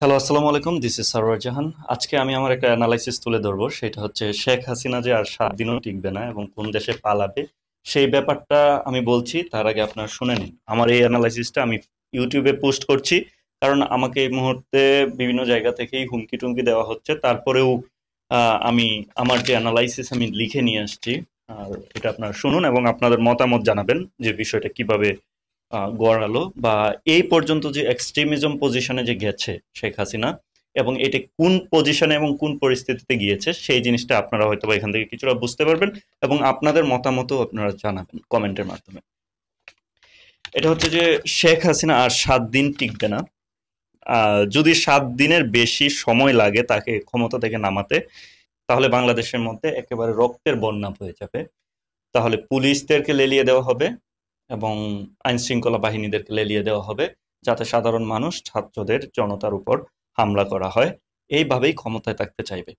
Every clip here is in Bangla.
হ্যালো, আসসালামু আলাইকুম। দিস ইজ সারোয়ার জাহান। আজকে আমি আমার একটা অ্যানালাইসিস তুলে ধরবো। সেটা হচ্ছে শেখ হাসিনা যে আর ৭ দিনও টিকবে না এবং কোন দেশে পালাবে, সেই ব্যাপারটা আমি বলছি। তার আগে আপনারা শুনে নিন। আমার এই অ্যানালাইসিসটা আমি ইউটিউবে পোস্ট করছি। কারণ আমাকে এই মুহূর্তে বিভিন্ন জায়গা থেকেই হুমকি-টুমকি দেওয়া হচ্ছে। তারপরেও আমি আমার যে অ্যানালাইসিস আমি লিখে নিয়ে আসছি। আর এটা আপনারা শুনুন এবং আপনাদের মতামত জানাবেন যে বিষয়টা কিভাবে গড়ালো বা এই পর্যন্ত যে এক্সট্রিমিজম পজিশনে যে গেছে শেখ হাসিনা, এবং এটা কোন পজিশনে এবং কোন পরিস্থিতিতে গিয়েছে সেই জিনিসটা আপনারা হয়তো বা এখান থেকে কিছুটা বুঝতে পারবেন এবং আপনাদের মতামতও আপনারা জানাবেন কমেন্টের মাধ্যমে। এটা হচ্ছে যে শেখ হাসিনা আর ৭ দিন টিকবে না। যদি ৭ দিনের বেশি সময় লাগে তাকে ক্ষমতা থেকে নামাতে, তাহলে বাংলাদেশের মধ্যে একেবারে রক্তের বন্যা হয়ে যাবে। তাহলে পুলিশদেরকে লেলিয়ে দেওয়া হবে এবং আইন শৃঙ্খলা বাহিনীদেরকে লেলিয়ে দেওয়া হবে, যাতে সাধারণ মানুষ, ছাত্রদের, জনতার উপর হামলা করা হয়। এইভাবেই ক্ষমতায় থাকতে চাইবে।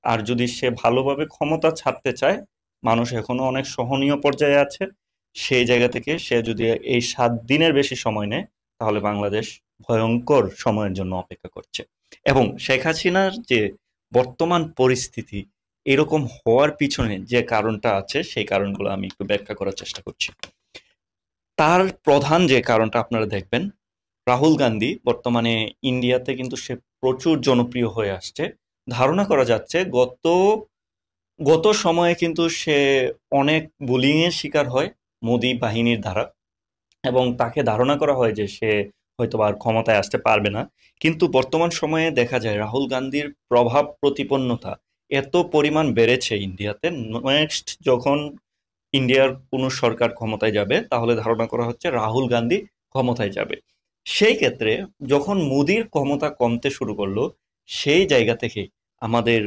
আর যদি সে ভালোভাবে ক্ষমতা ছাড়তে চায়, মানুষ এখনো অনেক সহনীয় পর্যায়ে আছে, সেই জায়গা থেকে সে যদি এই ৭ দিনের বেশি সময় নেয়, তাহলে বাংলাদেশ ভয়ঙ্কর সময়ের জন্য অপেক্ষা করছে। এবং শেখ হাসিনার যে বর্তমান পরিস্থিতি, এরকম হওয়ার পিছনে যে কারণটা আছে সেই কারণগুলো আমি একটু ব্যাখ্যা করার চেষ্টা করছি। তার প্রধান যে কারণটা আপনারা দেখবেন, রাহুল গান্ধী বর্তমানে ইন্ডিয়াতে কিন্তু সে প্রচুর জনপ্রিয় হয়ে আসছে। ধারণা করা যাচ্ছে গত গত সময়ে কিন্তু সে অনেক বুলিং এর শিকার হয় মোদি বাহিনীর দ্বারা, এবং তাকে ধারণা করা হয় যে সে হয়তো আর ক্ষমতায় আসতে পারবে না। কিন্তু বর্তমান সময়ে দেখা যায় রাহুল গান্ধীর প্রভাব প্রতিপন্নতা এত পরিমাণ বেড়েছে ইন্ডিয়াতে। নেক্সট যখন ইন্ডিয়ার কোনো সরকার ক্ষমতায় যাবে, তাহলে ধারণা করা হচ্ছে রাহুল গান্ধী ক্ষমতায় যাবে। সেই ক্ষেত্রে যখন মোদির ক্ষমতা কমতে শুরু করলো, সেই জায়গা থেকে আমাদের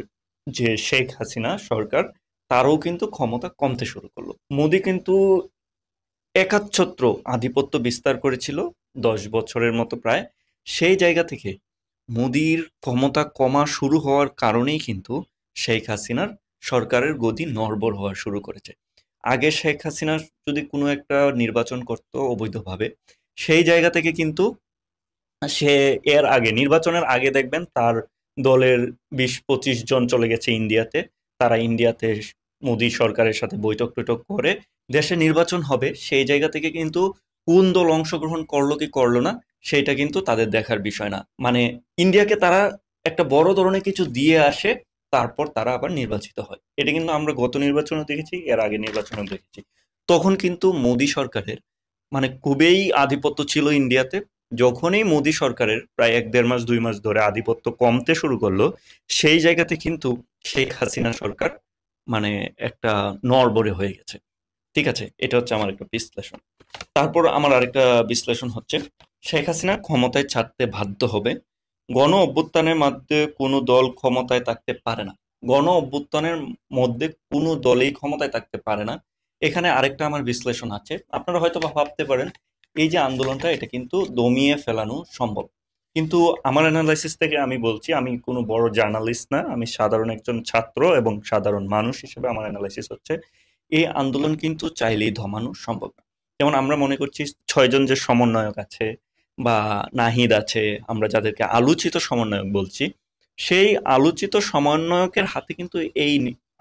যে শেখ হাসিনা সরকার, তারও কিন্তু ক্ষমতা কমতে শুরু করলো। মোদি কিন্তু একাচ্ছত্র আধিপত্য বিস্তার করেছিল ১০ বছরের মতো প্রায়। সেই জায়গা থেকে মোদির ক্ষমতা কমা শুরু হওয়ার কারণেই কিন্তু শেখ হাসিনার সরকারের গদি নড়বড় হওয়া শুরু করেছে। আগে শেখ হাসিনা যদি কোনো একটা নির্বাচন করতো অবৈধভাবে, সেই জায়গা থেকে কিন্তু সে এর আগে নির্বাচনের আগে দেখবেন তার দলের ২০-২৫ জন চলে গেছে ইন্ডিয়াতে। তারা ইন্ডিয়াতে মোদী সরকারের সাথে বৈঠক-টৈঠক করে দেশে নির্বাচন হবে, সেই জায়গা থেকে কিন্তু কোন দল অংশগ্রহণ করলো কি করলো না সেইটা কিন্তু তাদের দেখার বিষয় না। মানে ইন্ডিয়াকে তারা একটা বড় ধরনের কিছু দিয়ে আসে, তারপর তারা আবার নির্বাচিত হয়। এটা কিন্তু আমরা গত নির্বাচনেও দেখেছি, এর আগে নির্বাচনেও দেখেছি। তখন কিন্তু মোদী সরকারের মানে খুবই আধিপত্য ছিল ইন্ডিয়াতে। যখনই মোদী সরকারের প্রায় ১-১.৫ মাস ২ মাস ধরে আধিপত্য কমতে শুরু করলো, সেই জায়গাতে কিন্তু শেখ হাসিনা সরকার মানে একটা নড়বড়ে হয়ে গেছে। ঠিক আছে? এটা হচ্ছে আমার একটা বিশ্লেষণ। তারপর আমার আরেকটা বিশ্লেষণ হচ্ছে, শেখ হাসিনা ক্ষমতায় ছাড়তে বাধ্য হবে। গণ অভ্যুত্থানের মধ্যে কোনো দল ক্ষমতায় থাকতে পারে না। গণ অভ্যুত্থানের মধ্যে কোনো দলই ক্ষমতায় থাকতে পারে না। এখানে আরেকটা আমার বিশ্লেষণ আছে। আপনারা হয়তো বা ভাবতে পারেন, এই যে আন্দোলনটা এটা কিন্তু দমিয়ে ফেলানো সম্ভব। কিন্তু আমার এনালাইসিস থেকে আমি বলছি, আমি কোনো বড় জার্নালিস্ট না, আমি সাধারণ একজন ছাত্র এবং সাধারণ মানুষ হিসেবে আমার এনালাইসিস হচ্ছে, এই আন্দোলন কিন্তু চাইলেই দমানো সম্ভব না। যেমন আমরা মনে করছি ৬ জন যে সমন্বয়ক আছে বা নাহিদ আছে, আমরা যাদেরকে আলোচিত সমন্বয়ক বলছি, সেই আলোচিত সমন্বয়কের হাতে কিন্তু এই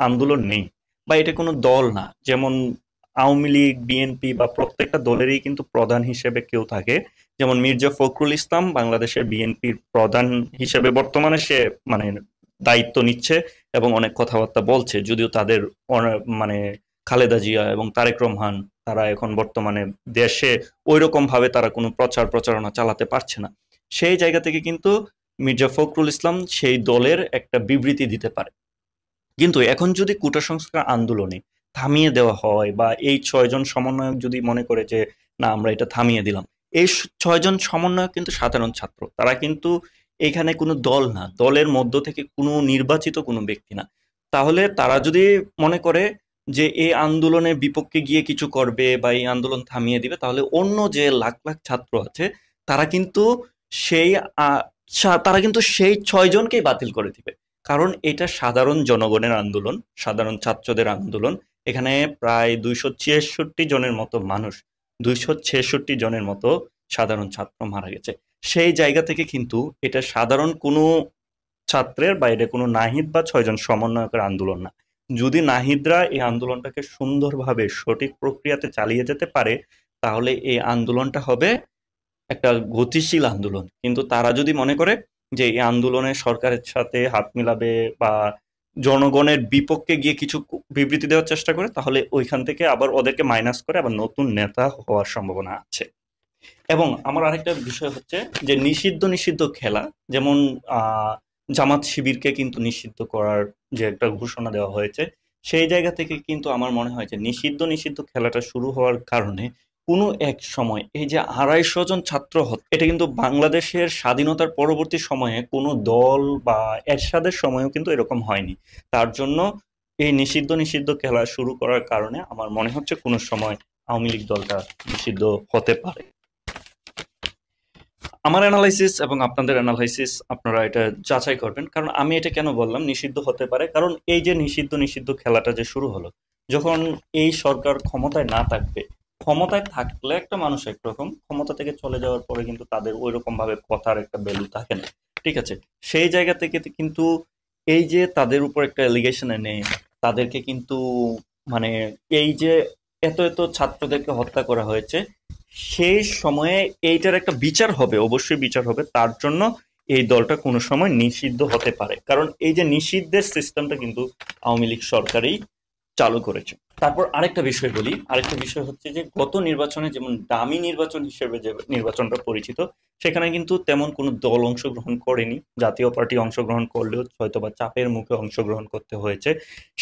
আন্দোলন নেই বা এটা কোনো দল না। যেমন আওয়ামী লীগ, বিএনপি বা প্রত্যেকটা দলেরই কিন্তু প্রধান হিসেবে কেউ থাকে। যেমন মির্জা ফখরুল ইসলাম বাংলাদেশের বিএনপির প্রধান হিসেবে বর্তমানে সে মানে দায়িত্ব নিচ্ছে এবং অনেক কথাবার্তা বলছে, যদিও তাদের মানে খালেদা জিয়া এবং তারেক রহমান, তারা এখন বর্তমানে দেশে ঐরকম ভাবে তারা কোনো প্রচার প্রচারণা চালাতে পারছে না। সেই জায়গা থেকে কিন্তু মির্জা ফখরুল ইসলাম সেই দলের একটা বিবৃতি দিতে পারে। কিন্তু এখন যদি কোটা সংস্কার আন্দোলনে থামিয়ে দেওয়া হয় বা এই ৬ জন সমন্বয়ক যদি মনে করে যে না আমরা এটা থামিয়ে দিলাম, এই ৬ জন সমন্বয়ক কিন্তু সাধারণ ছাত্র, তারা কিন্তু এখানে কোনো দল না, দলের মধ্য থেকে কোনো নির্বাচিত কোনো ব্যক্তি না। তাহলে তারা যদি মনে করে যে এই আন্দোলনের বিপক্ষে গিয়ে কিছু করবে বা এই আন্দোলন থামিয়ে দিবে, তাহলে অন্য যে লাখ লাখ ছাত্র আছে তারা কিন্তু সেই তারা কিন্তু সেই ৬ জনকেই বাতিল করে দিবে। কারণ এটা সাধারণ জনগণের আন্দোলন, সাধারণ ছাত্রদের আন্দোলন। এখানে প্রায় ২৬৬ জনের মতো মানুষ, ২৬৬ জনের মতো সাধারণ ছাত্র মারা গেছে। সেই জায়গা থেকে কিন্তু এটা সাধারণ কোনো ছাত্রের বা এটা কোনো নাহিদ বা ৬ জন সমন্বয়কের আন্দোলন না। যদি নাহিদরা এই আন্দোলনটাকে সুন্দরভাবে সঠিক প্রক্রিয়াতে চালিয়ে যেতে পারে, তাহলে এই আন্দোলনটা হবে একটা গতিশীল আন্দোলন। কিন্তু তারা যদি মনে করে যে এই আন্দোলনে সরকারের সাথে হাত মিলাবে বা জনগণের বিপক্ষে গিয়ে কিছু বিবৃতি দেওয়ার চেষ্টা করে, তাহলে ওইখান থেকে আবার ওদেরকে মাইনাস করে আবার নতুন নেতা হওয়ার সম্ভাবনা আছে। এবং আমার আরেকটা বিষয় হচ্ছে যে নিষিদ্ধ নিষিদ্ধ খেলা, যেমন জামাত শিবিরকে কিন্তু নিষিদ্ধ করার যে একটা ঘোষণা দেওয়া হয়েছে, সেই জায়গা থেকে কিন্তু আমার মনে হয় যে নিষিদ্ধ নিষিদ্ধ খেলাটা শুরু হওয়ার কারণে কোনো এক সময় এই যে ২৫০ জন ছাত্র এটা কিন্তু বাংলাদেশের স্বাধীনতার পরবর্তী সময়ে কোনো দল বা এরশাদের সময়ও কিন্তু এরকম হয়নি। তার জন্য এই নিষিদ্ধ নিষিদ্ধ খেলা শুরু করার কারণে আমার মনে হচ্ছে কোনো সময় আওয়ামী লীগ দলটা নিষিদ্ধ হতে পারে। আমার অ্যানালাইসিস এবং আপনাদের অ্যানালাইসিস আপনারা এটা যাচাই করবেন। কারণ আমি এটা কেন বললাম নিষিদ্ধ হতে পারে, কারণ এই যে নিষিদ্ধ নিষিদ্ধ খেলাটা যে শুরু হলো, যখন এই সরকার ক্ষমতায় না থাকবে, ক্ষমতায় থাকলে একটা মানুষ একরকম, ক্ষমতা থেকে চলে যাওয়ার পরে কিন্তু তাদের ওই রকম ভাবে কথার একটা ভ্যালু থাকে না। ঠিক আছে, সেই জায়গা থেকে কিন্তু এই যে তাদের উপর একটা এলিগেশন এনে তাদেরকে কিন্তু মানে এই যে এত এত ছাত্রদেরকে হত্যা করা হয়েছে, সেই সময়ে এইটার একটা বিচার হবে, অবশ্যই বিচার হবে। তার জন্য এই দলটা কোনো সময় নিষিদ্ধ হতে পারে, কারণ এই যে নিষিদ্ধের সিস্টেমটা কিন্তু আওয়ামী লীগ সরকারই চালু করেছে। তারপর আরেকটা বিষয় বলি, আরেকটা বিষয় হচ্ছে যে গত নির্বাচনে যেমন দামি নির্বাচন হিসেবে যে নির্বাচনটা পরিচিত, সেখানে কিন্তু তেমন কোনো দল অংশগ্রহণ করেনি। জাতীয় পার্টি অংশগ্রহণ করলেও হয়তো বা চাপের মুখে অংশগ্রহণ করতে হয়েছে।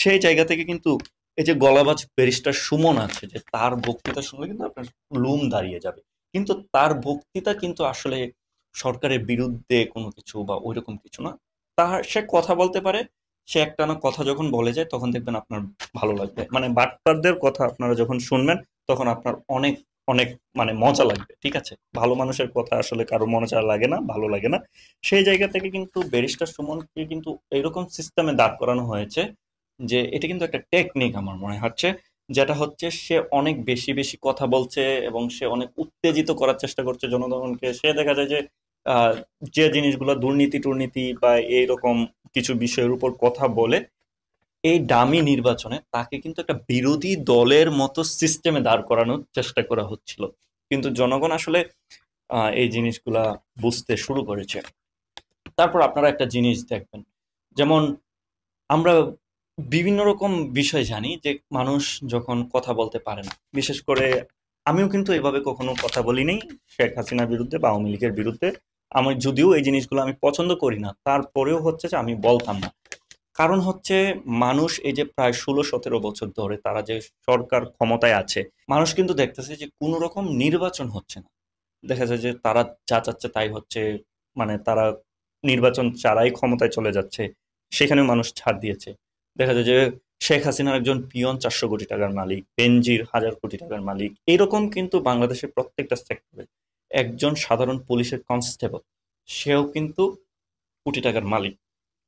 সেই জায়গা থেকে কিন্তু এই যে গলাবাজ ব্যারিস্টার সুমন আছে, যে তার বক্তৃতা শুনলে কিন্তু আপনার লুম দাঁড়িয়ে যাবে, কিন্তু তার বক্তৃতা কিন্তু আসলে সরকারের বিরুদ্ধে কোনো কিছু বা ওইরকম কিছু না। তার সে কথা বলতে পারে, সে একটানা কথা যখন বলে যায় তখন দেখবেন আপনার ভালো লাগবে। মানে বাটপারদের কথা আপনারা যখন শুনবেন তখন আপনার অনেক অনেক মানে মজা লাগবে। ঠিক আছে, ভালো মানুষের কথা আসলে কারো মজা লাগে না, ভালো লাগে না। সেই জায়গা থেকে কিন্তু ব্যারিস্টার সুমনকে কিন্তু এরকম সিস্টেমে দাঁড় করানো হয়েছে যে এটা কিন্তু একটা টেকনিক আমার মনে হচ্ছে, যেটা হচ্ছে সে অনেক বেশি বেশি কথা বলছে এবং সে অনেক উত্তেজিত করার চেষ্টা করছে জনগণকে। সে দেখা যায় যে আহ, যে জিনিসগুলো দুর্নীতি টুর্নীতি বা এইরকম কিছু বিষয়ের উপর কথা বলে, এই ডামি নির্বাচনে তাকে কিন্তু একটা বিরোধী দলের মতো সিস্টেমে দাঁড় করানোর চেষ্টা করা হচ্ছিল। কিন্তু জনগণ আসলে এই জিনিসগুলা বুঝতে শুরু করেছে। তারপর আপনারা একটা জিনিস দেখবেন, যেমন আমরা বিভিন্ন রকম বিষয় জানি যে মানুষ যখন কথা বলতে পারে না, বিশেষ করে আমিও কিন্তু এভাবে কখনো কথা বলিনি শেখ হাসিনার বিরুদ্ধে বা আওয়ামী লীগের বিরুদ্ধে। আমি যদিও এই জিনিসগুলো আমি পছন্দ করি না, তারপরেও হচ্ছে যে আমি বলতাম না। কারণ হচ্ছে মানুষ এই যে প্রায় ১৬-১৭ বছর ধরে তারা যে সরকার ক্ষমতায় আছে, মানুষ কিন্তু দেখতেছে যে কোনো রকম নির্বাচন হচ্ছে না। দেখা যায় যে তারা যা চাচ্ছে তাই হচ্ছে, মানে তারা নির্বাচন ছাড়াই ক্ষমতায় চলে যাচ্ছে, সেখানেও মানুষ ছাড় দিয়েছে। দেখা যায় যে শেখ হাসিনার একজন পিয়ন ৪০০ কোটি টাকার মালিক, বেনজির ১,০০০ কোটি টাকার মালিক। এরকম কিন্তু বাংলাদেশের প্রত্যেকটা সেক্টরে একজন সাধারণ পুলিশের কনস্টেবল, সেও কিন্তু কোটি টাকার মালিক।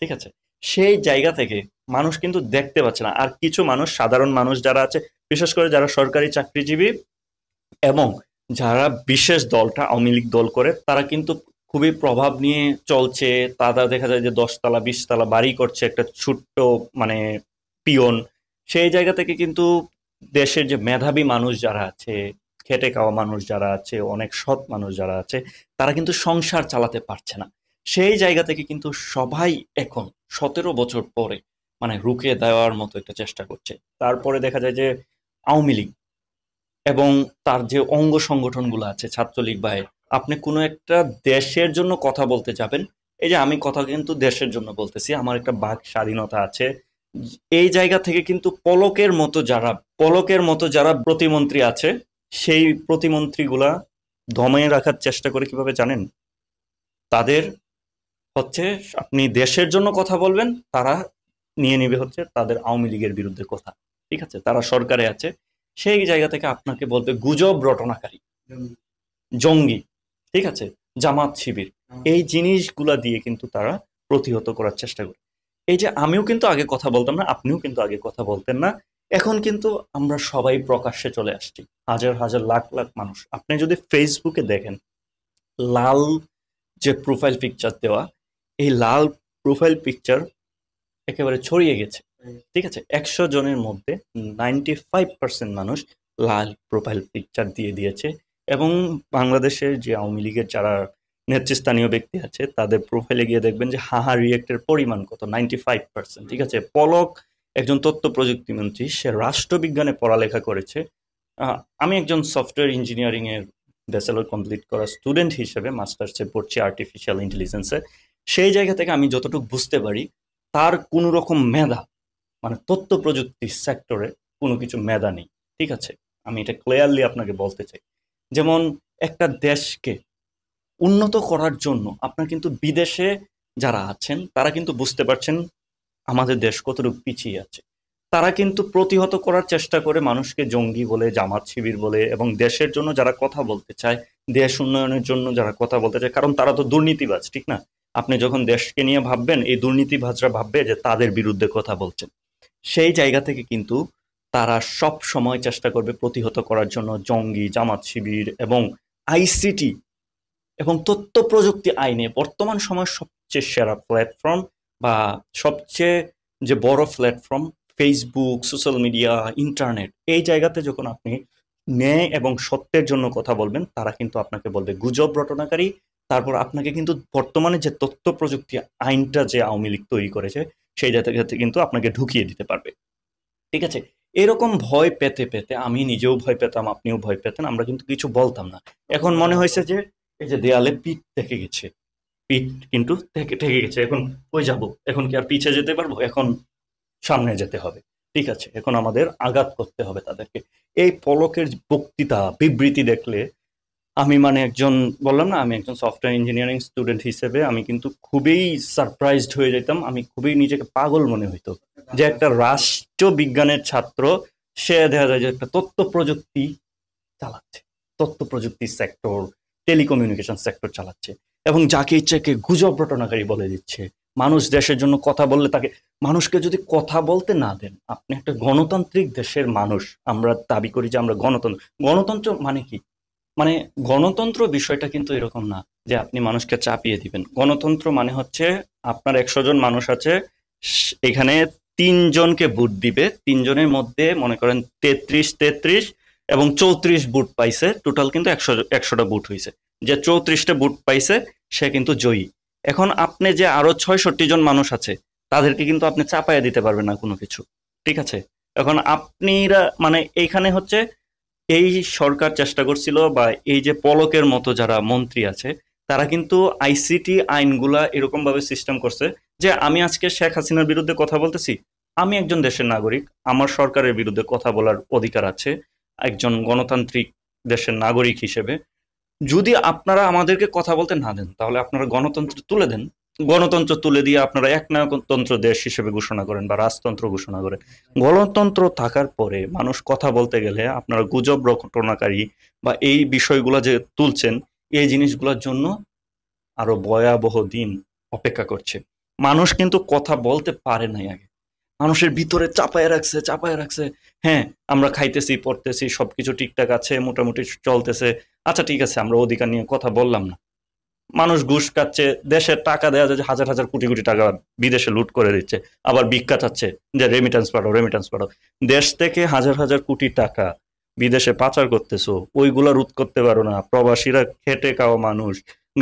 ঠিক আছে, সেই জায়গা থেকে মানুষ কিন্তু দেখতে পাচ্ছে না। আর কিছু মানুষ, সাধারণ মানুষ যারা আছে, বিশেষ করে যারা সরকারি চাকরিজীবী এবং যারা বিশেষ দলটা আওয়ামী লীগ দল করে, তারা কিন্তু খুবই প্রভাব নিয়ে চলছে। তারা দেখা যায় যে ১০ তলা ২০ তলা বাড়ি করছে একটা ছোট্ট মানে পিয়ন। সেই জায়গা থেকে কিন্তু দেশের যে মেধাবী মানুষ যারা আছে, খেটে খাওয়া মানুষ যারা আছে, অনেক সৎ মানুষ যারা আছে, তারা কিন্তু সংসার চালাতে পারছে না। সেই জায়গা থেকে কিন্তু সবাই এখন ১৭ বছর পরে মানে রুখে দেওয়ার মতো একটা চেষ্টা করছে। তারপরে দেখা যায় যে আওয়ামী লীগ এবং তার যে অঙ্গ সংগঠনগুলো আছে, ছাত্রলীগ বা আপনি কোনো একটা দেশের জন্য কথা বলতে যাবেন, এই যে আমি কথা কিন্তু দেশের জন্য বলতেছি, আমার একটা বাক স্বাধীনতা আছে, এই জায়গা থেকে কিন্তু পলকের মতো যারা প্রতিমন্ত্রী আছে, সেই প্রতিমন্ত্রীগুলা দমায়ে রাখার চেষ্টা করে কিভাবে জানেন? তাদের হচ্ছে, আপনি দেশের জন্য কথা বলবেন, তারা নিয়ে নিবে হচ্ছে তাদের আওয়ামী লীগের বিরুদ্ধে কথা। ঠিক আছে, তারা সরকারে আছে, সেই জায়গা থেকে আপনাকে বলবে গুজব রটনাকারী, জঙ্গি। ঠিক আছে, জামাত শিবির, এই জিনিসগুলা দিয়ে কিন্তু তারা প্রতিহত করার চেষ্টা করে। এই যে আমিও কিন্তু আগে কথা বলতাম না, আপনিও কিন্তু আগে কথা বলতেন না, এখন কিন্তু আমরা সবাই প্রকাশ্যে চলে আসছি, হাজার হাজার লাখ লাখ মানুষ। আপনি যদি ফেসবুকে দেখেন, লাল যে প্রোফাইল পিকচার দেওয়া, এই লাল প্রোফাইল পিকচার একেবারে ছড়িয়ে গেছে। ঠিক আছে, 100 জনের মধ্যে 95% মানুষ লাল প্রোফাইল পিকচার দিয়ে দিয়েছে। এবং বাংলাদেশের যে আওয়ামী লীগের যারা নেতৃস্থানীয় ব্যক্তি আছে তাদের প্রোফাইলে গিয়ে দেখবেন যে হাহা রিয়েক্টের পরিমাণ কত, 95%। ঠিক আছে, পলক একজন তথ্য প্রযুক্তি মন্ত্রী, সে রাষ্ট্রবিজ্ঞানে পড়ালেখা করেছে। আমি একজন সফটওয়্যার ইঞ্জিনিয়ারিং এর ব্যাচেলর কমপ্লিট করা স্টুডেন্ট হিসেবে মাস্টার্সে পড়ছি আর্টিফিশিয়াল ইন্টেলিজেন্সে। সেই জায়গা থেকে আমি যতটুকু বুঝতে পারি তার কোনো রকম মেধা, মানে তথ্য প্রযুক্তি সেক্টরে কোনো কিছু মেধা নেই। ঠিক আছে, আমি এটা ক্লিয়ারলি আপনাকে বলতে চাই। যেমন একটা দেশকে উন্নত করার জন্য আপনার কিন্তু বিদেশে যারা আছেন তারা কিন্তু বুঝতে পারছেন আমাদের দেশ কতটুকু পিছিয়ে আছে। তারা কিন্তু প্রতিহত করার চেষ্টা করে মানুষকে জঙ্গি বলে, জামাত শিবির বলে, এবং দেশের জন্য যারা কথা বলতে চায়, দেশ উন্নয়নের জন্য যারা কথা বলতে চায়, কারণ তারা তো দুর্নীতিবাজ, ঠিক না? আপনি যখন দেশকে নিয়ে ভাববেন, এই দুর্নীতিবাজরা ভাববে যে তাদের বিরুদ্ধে কথা বলছেন। সেই জায়গা থেকে কিন্তু তারা সব সময় চেষ্টা করবে প্রতিহত করার জন্য জঙ্গি, জামাত শিবির এবং আইসিটি এবং তথ্য প্রযুক্তি আইনে বর্তমান সময়ের সবচেয়ে সেরা প্ল্যাটফর্ম বা সবচেয়ে যে বড় platform Facebook, social media, internet, এই জায়গাতে যখন আপনি ন্যায় এবং সত্যের জন্য কথা বলবেন, তারা কিন্তু আপনাকে বলবে গুজব রটনাকারী। তারপর আপনাকে কিন্তু বর্তমানে যে তথ্য প্রযুক্তি আইনটা যে আওয়ামী লীগ তৈরি করেছে সেই জায়গাতে কিন্তু আপনাকে ঢুকিয়ে দিতে পারবে। ঠিক আছে, এরকম ভয় পেতে পেতে আমি নিজেও ভয় পেতাম, আপনিও ভয় পেতেন, আমরা কিন্তু কিছু বলতাম না। এখন মনে হয়েছে যে এই যে দেয়ালে পিঠ থেকে গেছে, পিঠ কিন্তু থেকে গেছে, এখন কই যাব? এখন কি আর পিছে যেতে পারবো? এখন সামনে যেতে হবে। ঠিক আছে, এখন আমাদের আঘাত করতে হবে তাদেরকে। এই পলকের বক্তৃতা বিবৃতি দেখলে আমি মানে একজন, বললাম না আমি একজন সফটওয়্যার ইঞ্জিনিয়ারিং স্টুডেন্ট হিসেবে আমি কিন্তু খুবই সারপ্রাইজড হয়ে যেতাম। আমি খুবই নিজেকে পাগল মনে হইতো যে একটা রাষ্ট্রবিজ্ঞানের ছাত্র, সে দেখা যায় যে একটা তথ্য প্রযুক্তি চালাচ্ছে, তথ্য প্রযুক্তি সেক্টর, টেলিকমিউনিকেশন সেক্টর চালাচ্ছে, এবং যাকে ইচ্ছাকে গুজব রটনাকারী বলে দিচ্ছে। মানুষ দেশের জন্য কথা বললে তাকে, মানুষকে যদি কথা বলতে না দেন, আপনি একটা গণতান্ত্রিক দেশের মানুষ, আমরা দাবি করি যে আমরা গণতন্ত্র। গণতন্ত্র মানে কি? মানে গণতন্ত্র বিষয়টা কিন্তু এরকম না যে আপনি মানুষকে চাপিয়ে দিবেন। গণতন্ত্র মানে হচ্ছে আপনার 100 জন মানুষ আছে, এখানে 3 জনকে ভোট দিবে, 3 জনের মধ্যে মনে করেন 33 এবং 34 ভোট পাইছে, টোটাল কিন্তু 100টা ভোট হয়েছে। যে 34টা ভোট পাইছে সে কিন্তু জয়ী। এখন আপনি যে আরো 66 জন মানুষ আছে তাদেরকে কিন্তু আপনি চাপাইয়া দিতে পারবেন না কোনো কিছু। ঠিক আছে, এখন আপনিরা মানে এইখানে হচ্ছে এই সরকার চেষ্টা করছিল, বা এই যে পলকের মতো যারা মন্ত্রী আছে তারা কিন্তু আইসিটি আইনগুলা এরকম ভাবে সিস্টেম করছে যে আমি আজকে শেখ হাসিনার বিরুদ্ধে কথা বলতেছি, আমি একজন দেশের নাগরিক, আমার সরকারের বিরুদ্ধে কথা বলার অধিকার আছে একজন গণতান্ত্রিক দেশের নাগরিক হিসেবে। যদি আপনারা আমাদেরকে কথা বলতে না দেন তাহলে আপনারা গণতন্ত্র তুলে দেন, গণতন্ত্র তুলে দিয়ে আপনারা একনায়কতন্ত্র দেশ হিসেবে ঘোষণা করেন বা রাজতন্ত্র ঘোষণা করেন। গণতন্ত্র থাকার পরে মানুষ কথা বলতে গেলে আপনারা গুজব রটনাকারী বা এই বিষয়গুলো যে তুলছেন, এই জিনিসগুলোর জন্য আরো ভয়াবহ দিন অপেক্ষা করছে। মানুষ কিন্তু কথা বলতে পারে নাই আগে, মানুষের ভিতরে চাপায় রাখছে। হ্যাঁ, আমরা খাইতেছি, পড়তেছি, সবকিছু ঠিকঠাক আছে, মোটামুটি চলতেছে, আচ্ছা ঠিক আছে, আমরা অধিকার নিয়ে কথা বললাম না। মানুষ ঘুষ খাচ্ছে, দেশের টাকা দেওয়া যায় হাজার হাজার কোটি কোটি টাকা বিদেশে লুট করে দিচ্ছে, আবার ভিক্ষা চাচ্ছে যে রেমিটেন্স পাঠাও। দেশ থেকে হাজার হাজার কোটি টাকা বিদেশে পাচার করতেছো, ওইগুলা রোধ করতে পারো না। প্রবাসীরা খেটে খাওয়া মানুষ,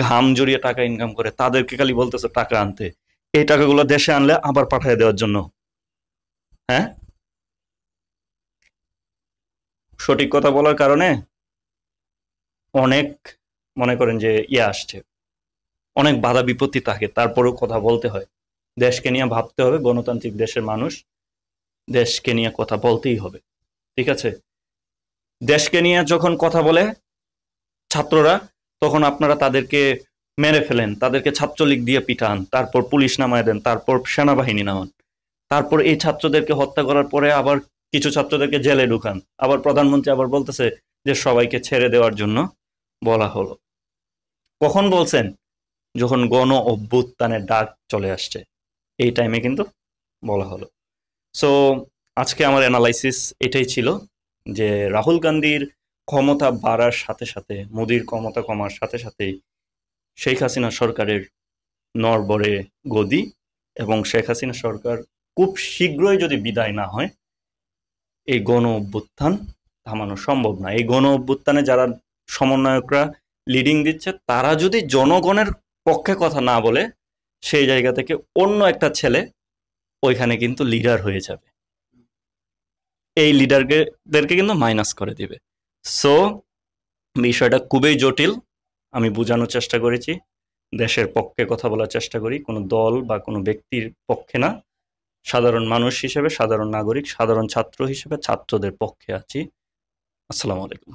ঘাম জড়িয়ে টাকা ইনকাম করে, তাদেরকে খালি বলতেছো টাকা আনতে, এই টাকাগুলো দেশে আনলে আবার পাঠিয়ে দেওয়ার জন্য। হ্যাঁ, সঠিক কথা বলার কারণে অনেক, মনে করেন যে আসছে, অনেক বাধা বিপত্তি থাকে, তারপরেও কথা বলতে হয়। দেশকে নিয়ে ভাবতে হবে, গণতান্ত্রিক দেশের মানুষ, দেশকে নিয়ে কথা বলতেই হবে। ঠিক আছে, দেশকে নিয়ে যখন কথা বলে ছাত্ররা, তখন আপনারা তাদেরকে মেরে ফেলেন, তাদেরকে ছাত্রলীগ দিয়ে পিটান, তারপর পুলিশ নামায় দেন, তারপর সেনাবাহিনী নামান, তারপর এই ছাত্রদেরকে হত্যা করার পরে আবার কিছু ছাত্রদেরকে জেলে ঢুকান, আবার প্রধানমন্ত্রী আবার বলতেছে যে সবাইকে ছেড়ে দেওয়ার জন্য বলা হলো। কখন বলছেন? যখন গণ অভ্যুত্থানের ডাক চলে আসছে, এই টাইমে কিন্তু বলা হলো। সো আজকে আমার অ্যানালাইসিস এটাই ছিল যে রাহুল গান্ধীর ক্ষমতা বাড়ার সাথে সাথে, মোদির ক্ষমতা কমার সাথে সাথেই শেখ হাসিনা সরকারের নড়বড়ে গদি, এবং শেখ হাসিনা সরকার খুব শীঘ্রই যদি বিদায় না হয়, এই গণ অভ্যুত্থান থামানো সম্ভব না। এই গণ অভ্যুত্থানে যারা সমন্বয়করা লিডিং দিচ্ছে, তারা যদি জনগণের পক্ষে কথা না বলে, সেই জায়গা থেকে অন্য একটা ছেলে ওইখানে কিন্তু লিডার হয়ে যাবে, এই লিডারদেরকে কিন্তু মাইনাস করে দিবে। সো বিষয়টা খুবই জটিল। আমি বোঝানোর চেষ্টা করেছি, দেশের পক্ষে কথা বলার চেষ্টা করি, কোনো দল বা কোনো ব্যক্তির পক্ষে না। সাধারণ মানুষ হিসেবে, সাধারণ নাগরিক, সাধারণ ছাত্র হিসেবে ছাত্রদের পক্ষে আছি। আসসালামু আলাইকুম।